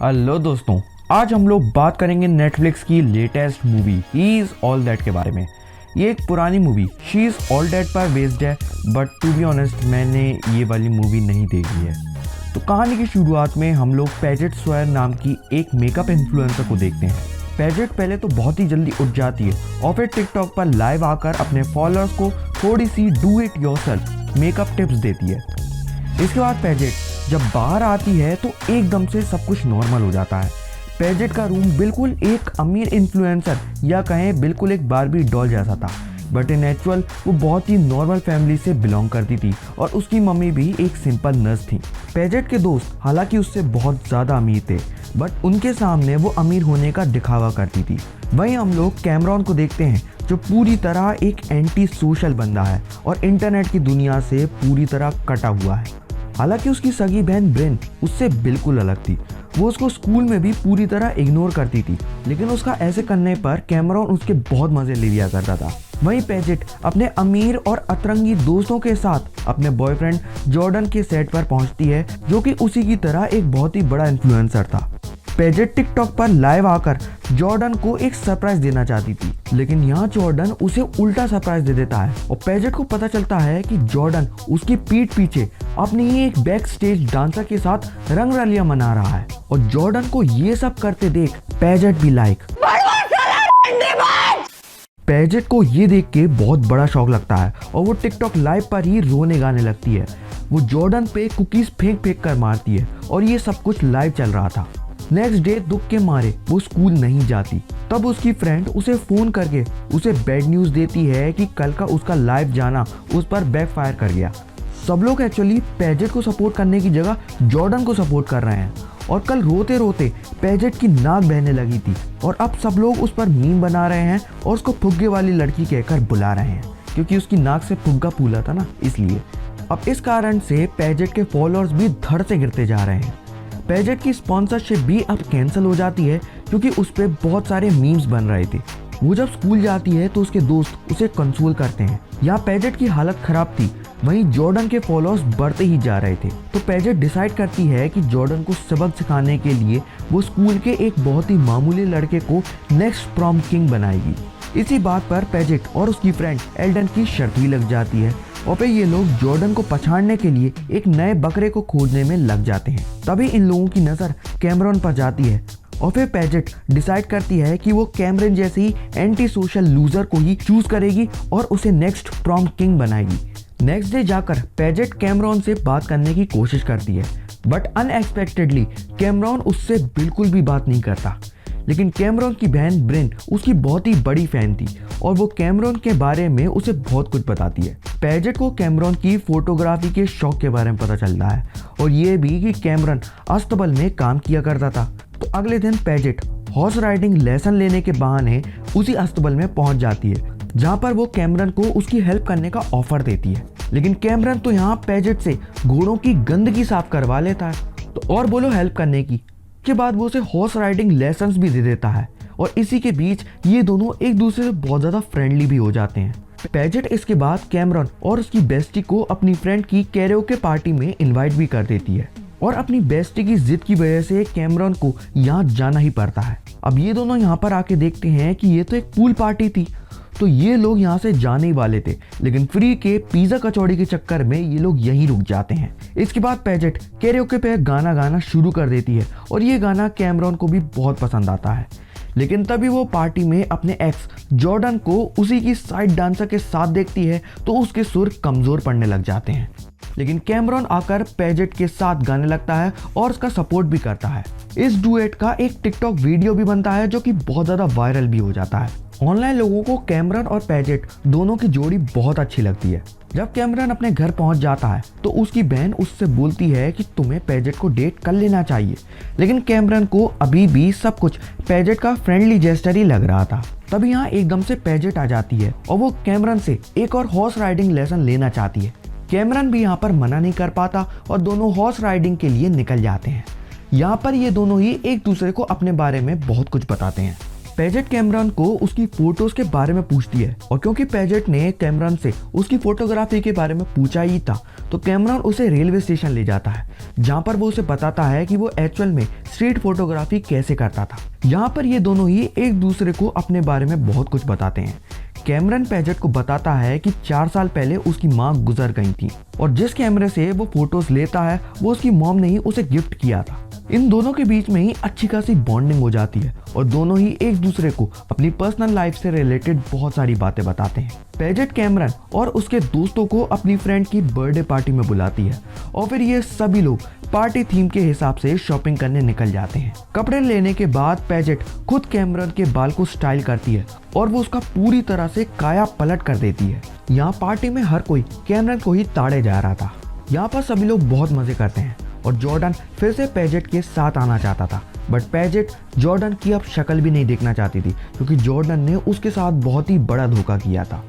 Hello दोस्तों, आज हम लोग बात करेंगे नेटफ्लिक्स की latest movie he is all that के बारे में। ये एक पुरानी movie she is all that पर बेस्ड है, बट टू बी ऑनेस्ट मैंने ये वाली मूवी नहीं देखी है। तो कहानी की शुरुआत में हम लोग पैजेट स्वयर नाम की एक मेकअप इन्फ्लुएंसर को देखते हैं। पैजेट पहले तो बहुत ही जल्दी उठ जाती है और फिर टिकटॉक पर लाइव आकर अपने फॉलोअर्स को थोड़ी सी do it yourself makeup tips देती है। इसके बाद पैजेट जब बाहर आती है तो एकदम से सब कुछ नॉर्मल हो जाता है। पैजेट का रूम बिल्कुल एक अमीर इन्फ्लुएंसर या कहें बिल्कुल एक बारबी डॉल जैसा था, बट इन एक्चुअल वो बहुत ही नॉर्मल फैमिली से बिलोंग करती थी और उसकी मम्मी भी एक सिंपल नर्स थी। पैजेट के दोस्त हालांकि उससे बहुत ज़्यादा अमीर थे, बट उनके सामने वो अमीर होने का दिखावा करती थी। वहीं हम लोग कैमरॉन को देखते हैं जो पूरी तरह एक एंटी सोशल बंदा है और इंटरनेट की दुनिया से पूरी तरह कटा हुआ है। हालांकि उसकी सगी बहन ब्रेन उससे बिल्कुल अलग थी। वो उसको स्कूल में भी पूरी तरह इग्नोर करती थी, लेकिन उसका ऐसे करने पर कैमरॉन उसके बहुत मजे ले लिया करता था। वहीं पैजेट अपने अमीर और अतरंगी दोस्तों के साथ अपने बॉयफ्रेंड जॉर्डन के सेट पर पहुंचती है, जो कि उसी की तरह एक बहुत ही बड़ा इन्फ्लुएंसर था। पैजेट टिकटॉक पर लाइव आकर जॉर्डन को एक सरप्राइज देना चाहती थी, लेकिन यहाँ जॉर्डन उसे उल्टा सरप्राइज दे देता है और पैजेट को पता चलता है कि जॉर्डन उसकी पीठ पीछे अपनी ही एक बैक स्टेज डांसर के साथ रंगरलियां मना रहा है। और जॉर्डन को ये सब करते देख पैजेट भी लाइक पैजेट को ये देख के बहुत बड़ा शौक लगता है और वो टिकटॉक लाइव पर ही रोने गाने लगती है। वो जॉर्डन पे कुकीज फेंक फेंक कर मारती है और ये सब कुछ लाइव चल रहा था। नेक्स्ट डे दुख के मारे वो स्कूल नहीं जाती। तब उसकी फ्रेंड उसे फोन करके उसे बैड न्यूज देती है कि कल का उसका लाइव जाना उस पर बैकफायर कर गया। सब लोग एक्चुअली पैजेट को सपोर्ट करने की जगह जॉर्डन को सपोर्ट कर रहे हैं और कल रोते रोते पैजेट की नाक बहने लगी थी और अब सब लोग उस पर मीम बना रहे हैं और उसको फुग्गे वाली लड़की कहकर बुला रहे हैं, क्योंकि उसकी नाक से फुग्गा फूला था ना, इसलिए। अब इस कारण से पैजेट के फॉलोअर्स भी धड़ से गिरते जा रहे हैं। पैजेट की स्पॉन्सरशिप भी अब कैंसिल हो जाती है क्योंकि उस पर बहुत सारे मीम्स बन रहे थे। वो जब स्कूल जाती है तो उसके दोस्त उसे कंसोल करते हैं। यहाँ पैजेट की हालत खराब थी, वहीं जॉर्डन के फॉलोअर्स बढ़ते ही जा रहे थे। तो पैजेट डिसाइड करती है कि जॉर्डन को सबक सिखाने के लिए वो स्कूल के एक बहुत ही मामूली लड़के को नेक्स्ट प्रॉम किंग बनाएगी। इसी बात पर पैजेट और उसकी फ्रेंड एल्डन की शर्त भी लग जाती है और फिर ये लोग जॉर्डन को पछाड़ने के लिए एक नए बकरे को खोजने में लग जाते हैं। तभी इन लोगों की नज़र कैमरॉन पर जाती है और फिर पैजेट डिसाइड करती है कि वो कैमरन जैसे ही एंटी सोशल लूजर को ही चूज करेगी और उसे नेक्स्ट प्रॉम किंग बनाएगी। नेक्स्ट डे जाकर पैजेट कैमरॉन से बात करने की कोशिश करती है, बट अनएक्सपेक्टेडली कैमरॉन उससे बिल्कुल भी बात नहीं करता। लेकिन कैमरॉन की बहन ब्रेन उसकी बहुत ही बड़ी फैन थी और वो कैमरॉन के बारे में उसे बहुत कुछ बताती है। पैजेट को कैमरॉन की फोटोग्राफी के शौक के बारे में पता चलता है और ये भी कि कैमरॉन अस्तबल में काम किया करता था। तो अगले दिन पैजेट हॉर्स राइडिंग लेसन लेने के बहाने उसी अस्तबल में पहुंच जाती है, जहां पर वो कैमरॉन को उसकी हेल्प करने का ऑफर देती है। लेकिन कैमरॉन तो यहाँ पैजेट से घोड़ों की गंदगी साफ करवा लेता है, तो और बोलो हेल्प करने की के बाद वो उसे हॉर्स राइडिंग लेसन्स भी दे देता है और इसी के बीच ये दोनों एक दूसरे से बहुत ज़्यादा फ्रेंडली भी हो जाते हैं। पैजेट इसके बाद कैमरॉन और उसकी बेस्टी को अपनी फ्रेंड की कैरियोके पार्टी में इनवाइट भी कर देती है और अपनी बेस्टी की जिद की वजह से कैमरॉन को यहाँ जाना ही पड़ता है। अब ये दोनों यहाँ पर आके देखते हैं कि ये तो एक पूल पार्टी थी, तो ये लोग यहाँ से जाने ही वाले थे, लेकिन फ्री के पिज्जा कचौड़ी के चक्कर में ये लोग यहीं रुक जाते हैं। इसके बाद पैजेट कैरियोके पे गाना गाना शुरू कर देती है और ये गाना कैमरॉन को भी बहुत पसंद आता है। लेकिन तभी वो पार्टी में अपने एक्स जॉर्डन को उसी की साइड डांसर के साथ देखती है तो उसके सुर कमजोर पड़ने लग जाते हैं। लेकिन कैमरॉन आकर पैजेट के साथ गाने लगता है और उसका सपोर्ट भी करता है। इस डुएट का एक टिकटॉक वीडियो भी बनता है जो कि बहुत ज़्यादा वायरल भी हो जाता है। ऑनलाइन लोगों को कैमरॉन और पैजेट दोनों की जोड़ी बहुत अच्छी लगती है। जब कैमरॉन अपने घर पहुंच जाता है तो उसकी बहन उससे बोलती है कि तुम्हें पैजेट को डेट कर लेना चाहिए, लेकिन कैमरॉन को अभी भी सब कुछ पैजेट का फ्रेंडली जेस्चर ही लग रहा था। तभी यहाँ एकदम से पैजेट आ जाती है और वो कैमरॉन से एक और हॉर्स राइडिंग लेसन लेना चाहती है। कैमरॉन भी यहाँ पर मना नहीं कर पाता और दोनों हॉर्स राइडिंग के लिए निकल जाते हैं। यहाँ पर ये दोनों ही एक दूसरे को अपने बारे में बहुत कुछ बताते हैं। पैजेट कैमरन को उसकी फोटोज के बारे में पूछती है और क्योंकि पैजेट ने कैमरन से उसकी फोटोग्राफी के बारे में पूछा ही था तो कैमरन उसे रेलवे स्टेशन ले जाता है जहां पर वो उसे बताता है कि वो एक्चुअल में स्ट्रीट फोटोग्राफी कैसे करता था। यहाँ पर ये दोनों ही एक दूसरे को अपने बारे में बहुत कुछ बताते हैं। कैमरन पैजेट को बताता है कि 4 साल पहले उसकी माँ गुजर गई थी और जिस कैमरे से वो फोटोज लेता है वो उसकी मॉम ने ही उसे गिफ्ट किया था। इन दोनों के बीच में ही अच्छी खासी बॉन्डिंग हो जाती है और दोनों ही एक दूसरे को अपनी पर्सनल लाइफ से रिलेटेड बहुत सारी बातें बताते हैं। पैजेट कैमरन और उसके दोस्तों को अपनी फ्रेंड की बर्थडे पार्टी में बुलाती है और फिर ये सभी लोग पार्टी थीम के हिसाब से शॉपिंग करने निकल जाते हैं। कपड़े लेने के बाद पैजेट खुद कैमरन के बाल को स्टाइल करती है और वो उसका पूरी तरह से काया पलट कर देती है। यहाँ पार्टी में हर कोई कैमरन को ही ताड़े जा रहा था। यहाँ पर सभी लोग बहुत मजे करते हैं और जॉर्डन फिर से पैजेट के साथ आना चाहता था बट पैजेट जॉर्डन की अब शक्ल भी नहीं देखना चाहती थी क्योंकि जॉर्डन ने उसके साथ बहुत ही बड़ा धोखा किया था।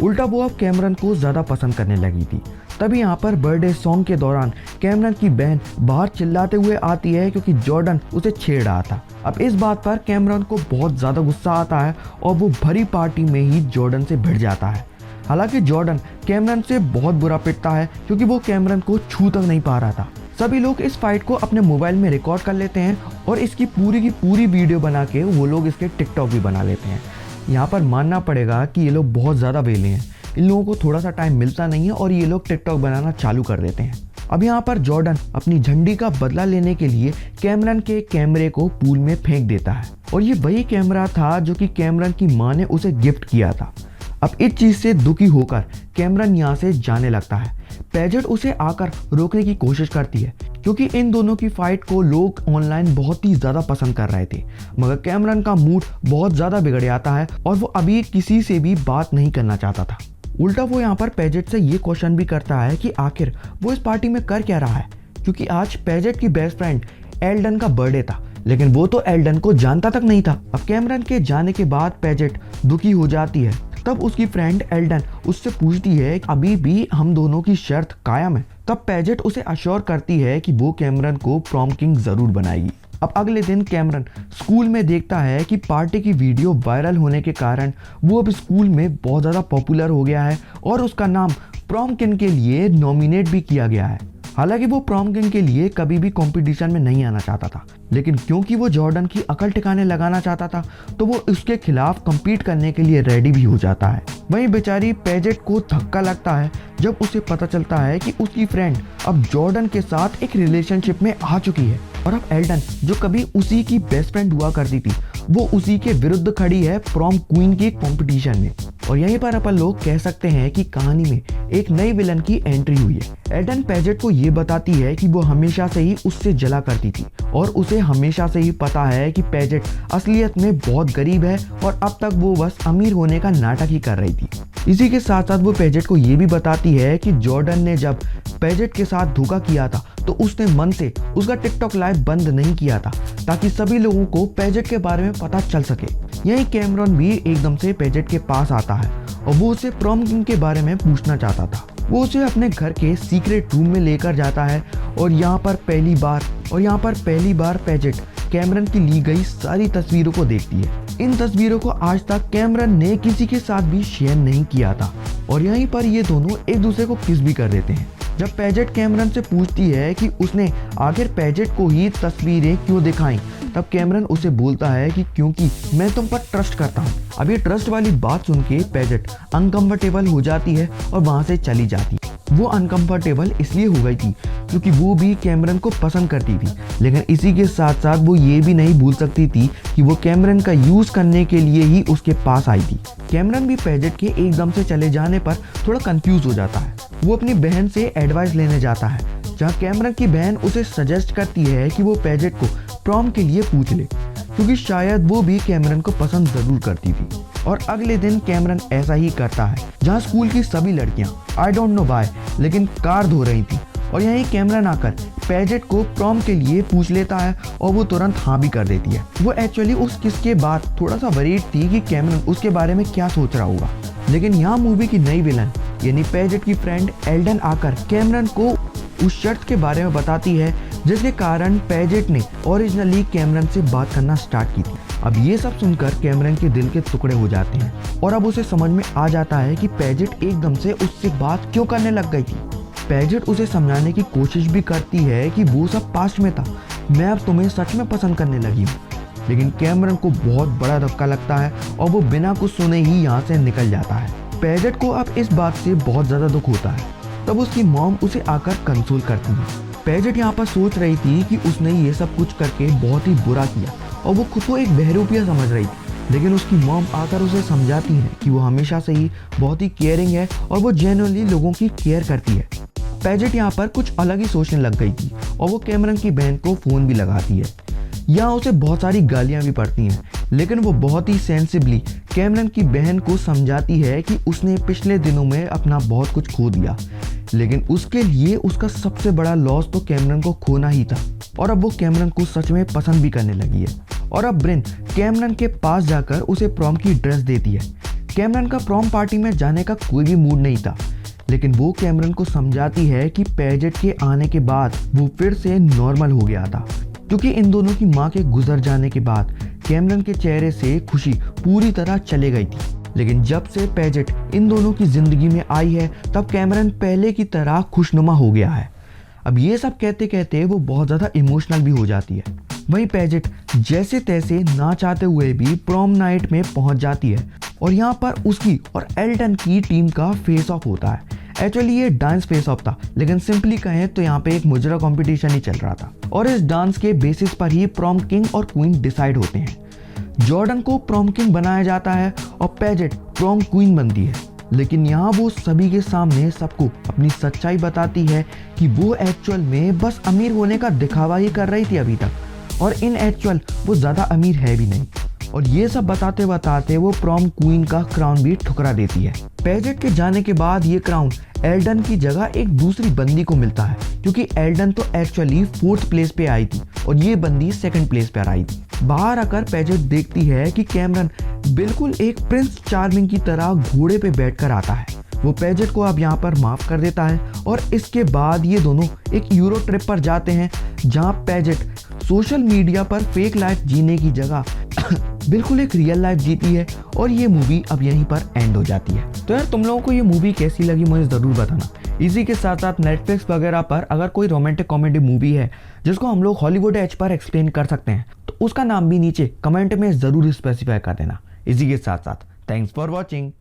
उल्टा वो अब कैमरन को ज़्यादा पसंद करने लगी थी। तभी यहाँ पर बर्थडे सॉन्ग के दौरान कैमरन की बहन बाहर चिल्लाते हुए आती है क्योंकि जॉर्डन उसे छेड़ रहा था। अब इस बात पर कैमरन को बहुत ज़्यादा गुस्सा आता है और वो भरी पार्टी में ही जॉर्डन से भिड़ जाता है। हालांकि जॉर्डन कैमरन से बहुत बुरा पिटता है क्योंकि वो कैमरन को छू तक नहीं पा रहा था। सभी लोग इस फाइट को अपने मोबाइल में रिकॉर्ड कर लेते हैं और इसकी पूरी की पूरी वीडियो बना के वो लोग इसके टिकटॉक भी बना लेते हैं। यहाँ पर मानना पड़ेगा कि ये लोग बहुत ज़्यादा वेले हैं, इन लोगों को थोड़ा सा टाइम मिलता नहीं है और ये लोग टिकटॉक बनाना चालू कर देते हैं। अब यहाँ पर जॉर्डन अपनी झंडी का बदला लेने के लिए कैमरन के कैमरे को पूल में फेंक देता है और ये वही कैमरा था जो कि कैमरन की माँ ने उसे गिफ्ट किया था। अब इस चीज से दुखी होकर कैमरन यहाँ से जाने लगता है। पैजेट उसे आकर रोकने की कोशिश करती है क्योंकि इन दोनों की फाइट को लोग ऑनलाइन बहुत ही ज्यादा पसंद कर रहे थे, मगर कैमरन का मूड बहुत ज्यादा बिगड़ जाता है और वो अभी किसी से भी बात नहीं करना चाहता था। उल्टा वो यहाँ पर पैजेट से ये क्वेश्चन भी करता है कि आखिर वो इस पार्टी में कर क्या रहा है, क्योंकि आज पैजेट की बेस्ट फ्रेंड एल्डन का बर्थडे था लेकिन वो तो एल्डन को जानता तक नहीं था। अब कैमरन के जाने के बाद पैजेट दुखी हो जाती है। तब उसकी फ्रेंड एल्डन उससे पूछती है कि अभी भी हम दोनों की शर्त कायम है। तब पैजेट उसे अश्योर करती है कि वो कैमरन को प्रॉम किंग जरूर बनाएगी। अब अगले दिन कैमरन स्कूल में देखता है कि पार्टी की वीडियो वायरल होने के कारण वो अब स्कूल में बहुत ज़्यादा पॉपुलर हो गया है और उसका नाम प्रॉम किंग के लिए नॉमिनेट भी किया गया है। हालांकि वो प्रॉम किंग के लिए कभी भी कंपटीशन में नहीं आना चाहता था, लेकिन क्योंकि वो जॉर्डन की अकल ठिकाने लगाना चाहता था तो वो उसके खिलाफ compete करने के लिए रेडी भी हो जाता है। वहीं बेचारी पैजेट को धक्का लगता है जब उसे पता चलता है कि उसकी फ्रेंड अब जॉर्डन के साथ एक रिलेशनशिप में आ चुकी है और अब एल्डन जो कभी उसी की बेस्ट फ्रेंड हुआ करती थी वो उसी के विरुद्ध खड़ी है प्रॉम क्वीन के कंपटीशन में। और यहीं पर अपन लोग कह सकते हैं कि कहानी में एक नई विलन की एंट्री हुई है। एल्डन पैजेट को ये बताती है कि वो हमेशा से ही उससे जला करती थी और उसे हमेशा से ही पता है कि पैजेट असलियत में बहुत गरीब है और अब तक वो बस अमीर होने का नाटक ही कर रही थी। इसी के साथ साथ वो पैजेट को ये भी बताती है कि जॉर्डन ने जब पैजेट के साथ धोखा किया था तो उसने मन से उसका टिकटॉक लाइव बंद नहीं किया था ताकि सभी लोगों को पैजेट के बारे में पता चल सके। यही कैमरन भी एकदम से पैजेट के पास आता है और वो उसे प्रॉम किंग के बारे में पूछना चाहता था। वो उसे अपने घर के सीक्रेट रूम में लेकर जाता है और यहाँ पर पहली बार पैजेट कैमरन की ली गई सारी तस्वीरों को देखती है। इन तस्वीरों को आज तक कैमरन ने किसी के साथ भी शेयर नहीं किया था और यहीं पर ये दोनों एक दूसरे को किस भी कर देते हैं। जब पैजेट कैमरन से पूछती है कि उसने आखिर पैजेट को ही तस्वीरें क्यों दिखाई, तब कैमरन उसे बोलता है कि क्योंकि मैं तुम पर ट्रस्ट करता हूँ। अब ये ट्रस्ट वाली बात सुन के पैजेट अनकंफर्टेबल हो जाती है और वहां से चली जाती है। वो अनकंफर्टेबल इसलिए हो गई थी क्योंकि वो भी कैमरन को पसंद करती थी, लेकिन इसी के साथ साथ वो ये भी नहीं भूल सकती थी कि वो कैमरन का यूज करने के लिए ही उसके पास आई थी। कैमरन भी पैजेट के एकदम से चले जाने पर थोड़ा कंफ्यूज हो जाता है। वो अपनी बहन से एडवाइस लेने जाता है जहाँ कैमरन की बहन उसे सजेस्ट करती है कि वो पैजेट को प्रॉम के लिए पूछ ले क्योंकि शायद वो भी कैमरन को पसंद जरूर करती थी। और अगले दिन कैमरन ऐसा ही करता है जहाँ स्कूल की सभी लड़कियां आई डोंट नो व्हाई लेकिन कार धो रही थी और यहीं कैमरन आकर पैजेट को प्रॉम के लिए पूछ लेता है और वो तुरंत हाँ भी कर देती है। वो एक्चुअली उस किस के बाद थोड़ा सा वरीड थी कि कैमरन उसके बारे में क्या सोच रहा होगा, लेकिन यहाँ मूवी की नई विलन यानी पैजेट की फ्रेंड एल्डन आकर कैमरन को उस शर्त के बारे में बताती है जिसके कारण पैजेट ने ओरिजिनली कैमरन से बात करना स्टार्ट की थी। अब ये सब सुनकर कैमरन के दिल के टुकड़े हो जाते हैं और अब उसे समझ में आ जाता है कि पैजेट एकदम से उससे बात क्यों करने लग गई थी। पैजेट उसे समझाने की कोशिश भी करती है कि वो सब पास्ट में था, मैं अब तुम्हें सच में पसंद करने लगी हूँ। लेकिन कैमरन को बहुत बड़ा धक्का लगता है और वो बिना कुछ सुने ही यहाँ से निकल जाता है। पैजेट को अब इस बात से बहुत ज़्यादा दुख होता है। तब उसकी मॉम उसे आकर कंसोल करती है। पैजेट यहाँ पर सोच रही थी कि उसने ये सब कुछ करके बहुत ही बुरा किया और वो खुद को एक बहरूपिया समझ रही थी, लेकिन उसकी मॉम आकर उसे समझाती है कि वो हमेशा से ही बहुत ही केयरिंग है और वो जेन्युइनली लोगों की केयर करती है। पैजेट यहाँ पर कुछ अलग ही सोचने लग गई थी और वो कैमरन की बहन को फ़ोन भी लगाती है। यहाँ उसे बहुत सारी गालियाँ भी पड़ती हैं, लेकिन वो बहुत ही सेंसिबली कैमरन की बहन को समझाती है कि उसने पिछले दिनों में अपना बहुत कुछ खो दिया, लेकिन उसके लिए उसका सबसे बड़ा लॉस तो कैमरन को खोना ही था और अब वो कैमरन को सच में पसंद भी करने लगी है। और अब ब्रिन कैमरन के पास जाकर उसे प्रॉम की ड्रेस देती है। कैमरन का प्रॉम पार्टी में जाने का कोई भी मूड नहीं था, लेकिन वो कैमरन को समझाती है कि पैजेट के आने के बाद वो फिर से नॉर्मल हो गया था, क्योंकि इन दोनों की माँ के गुजर जाने के बाद कैमरन के चेहरे से खुशी पूरी तरह चले गई थी। लेकिन जब से पैजेट इन दोनों की जिंदगी में आई है तब कैमरन पहले की तरह खुशनुमा हो गया है। अब ये सब कहते कहते वो बहुत ज़्यादा इमोशनल भी हो जाती है। वहीं पैजेट जैसे तैसे ना चाहते हुए भी प्रॉम नाइट में पहुंच जाती है और यहाँ पर उसकी और एल्टन की टीम का फेस ऑफ होता है। एक्चुअली ये डांस फेस ऑफ था, लेकिन सिंपली कहें तो यहाँ पे एक मुजरा कंपटीशन ही चल रहा था और इस डांस के बेसिस पर ही प्रॉम किंग और क्वीन डिसाइड होते हैं। जॉर्डन को प्रॉम किंग बनाया जाता है और पैजेट प्रॉम क्वीन बनती है, लेकिन यहाँ वो सभी के सामने सबको अपनी सच्चाई बताती है कि वो एक्चुअल में बस अमीर होने का दिखावा ही कर रही थी अभी तक, और इन एक्चुअल वो ज़्यादा अमीर है भी नहीं। और ये सब बताते बताते वो प्रॉम क्वीन का क्राउन भी ठुकरा देती है। पैजेट के जाने के बाद ये क्राउन एल्डन की जगह एक दूसरी बंदी को मिलता है, क्योंकि एल्डन तो एक्चुअली 4th प्लेस पे आई थी और ये बंदी 2nd प्लेस पे आई थी। बाहर आकर पैजेट देखती है कि कैमरन बिल्कुल एक प्रिंस चार्मिंग की तरह घोड़े पे बैठकर आता है। वो पैजेट को अब यहाँ पर माफ कर देता है और इसके बाद ये दोनों एक यूरो ट्रिप पर जाते हैं, जहाँ पैजेट सोशल मीडिया पर फेक लाइफ जीने की जगह बिल्कुल एक रियल लाइफ जीती है और ये मूवी अब यहीं पर एंड हो जाती है। तो यार तुम लोगों को ये मूवी कैसी लगी मुझे ज़रूर बताना। इसी के साथ साथ नेटफ्लिक्स वगैरह पर अगर कोई रोमांटिक कॉमेडी मूवी है जिसको हम लोग हॉलीवुड एज पर एक्सप्लेन कर सकते हैं तो उसका नाम भी नीचे कमेंट में ज़रूर स्पेसिफाई कर देना। इसी के साथ साथ थैंक्स फॉर वॉचिंग।